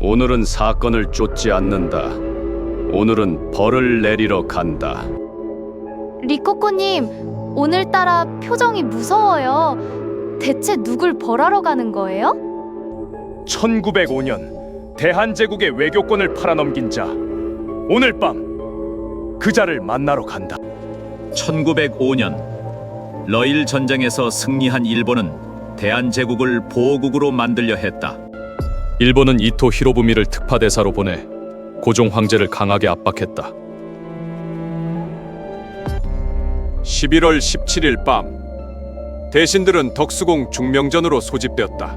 오늘은 사건을 쫓지 않는다. 오늘은 벌을 내리러 간다. 리코코님, 오늘따라 표정이 무서워요. 대체 누굴 벌하러 가는 거예요? 1905년 대한제국의 외교권을 팔아넘긴 자, 오늘 밤 그 자를 만나러 간다. 1905년 러일 전쟁에서 승리한 일본은 대한제국을 보호국으로 만들려 했다. 일본은 이토 히로부미를 특파대사로 보내 고종 황제를 강하게 압박했다. 11월 17일 밤, 대신들은 덕수궁 중명전으로 소집되었다.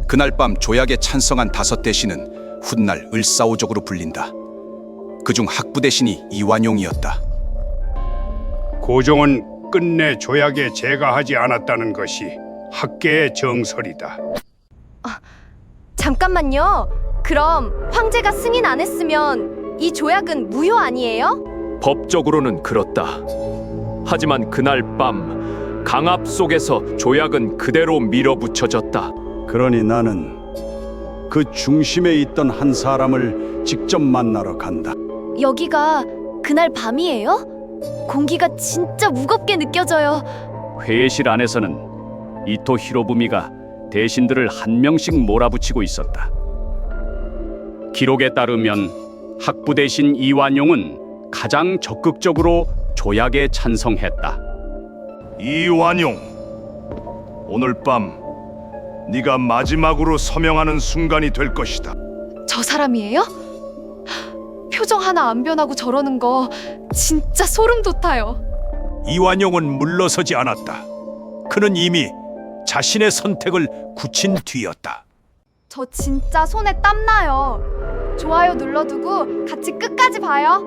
그날 밤 조약에 찬성한 5대신은 훗날 을사오족으로 불린다. 그중 학부대신이 이완용이었다. 고종은 끝내 조약에 제가하지 않았다는 것이 학계의 정설이다. 잠깐만요. 그럼 황제가 승인 안 했으면 이 조약은 무효 아니에요? 법적으로는 그렇다. 하지만 그날 밤 강압 속에서 조약은 그대로 밀어붙여졌다. 그러니 나는 그 중심에 있던 한 사람을 직접 만나러 간다. 여기가 그날 밤이에요? 공기가 진짜 무겁게 느껴져요. 회의실 안에서는 이토 히로부미가 대신들을 한 명씩 몰아붙이고 있었다. 기록에 따르면 학부대신 이완용은 가장 적극적으로 조약에 찬성했다. 이완용, 오늘 밤 네가 마지막으로 서명하는 순간이 될 것이다. 저 사람이에요? 표정 하나 안 변하고 저러는 거 진짜 소름 돋아요. 이완용은 물러서지 않았다. 그는 이미 자신의 선택을 굳힌 뒤였다. 저 진짜 손에 땀 나요. 좋아요 눌러두고 같이 끝까지 봐요.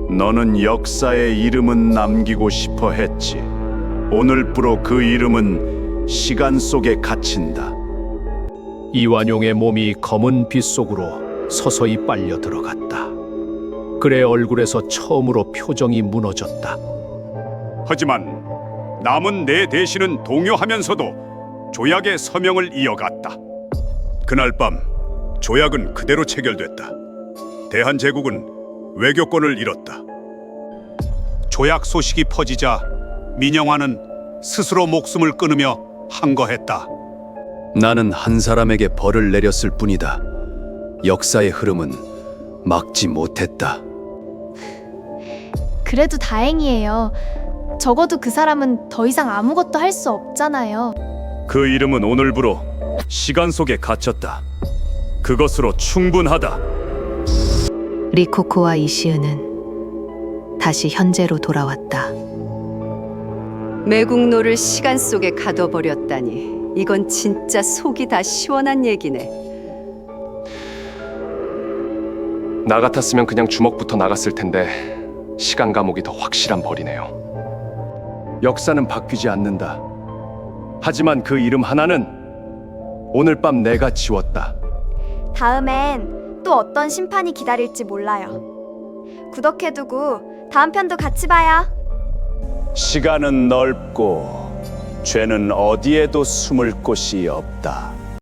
너는 역사의 이름은 남기고 싶어 했지. 오늘부로 그 이름은 시간 속에 갇힌다. 이완용의 몸이 검은 빛 속으로 서서히 빨려 들어갔다. 그의 얼굴에서 처음으로 표정이 무너졌다. 하지만 남은 4대신은 동요하면서도 조약의 서명을 이어갔다. 그날 밤 조약은 그대로 체결됐다. 대한제국은 외교권을 잃었다. 조약 소식이 퍼지자 민영화는 스스로 목숨을 끊으며 항거했다. 나는 한 사람에게 벌을 내렸을 뿐이다. 역사의 흐름은 막지 못했다. 그래도 다행이에요. 적어도 그 사람은 더 이상 아무것도 할 수 없잖아요. 그 이름은 오늘부로 시간 속에 갇혔다. 그것으로 충분하다. 리코코와 이시은은 다시 현재로 돌아왔다. 매국노를 시간 속에 가둬버렸다니 이건 진짜 속이 다 시원한 얘기네. 나 같았으면 그냥 주먹부터 나갔을 텐데 시간 감옥이 더 확실한 벌이네요. 역사는 바뀌지 않는다. 하지만 그 이름 하나는 오늘 밤 내가 지웠다. 다음엔 또 어떤 심판이 기다릴지 몰라요. 구독해두고 다음 편도 같이 봐요. 시간은 넓고 죄는 어디에도 숨을 곳이 없다.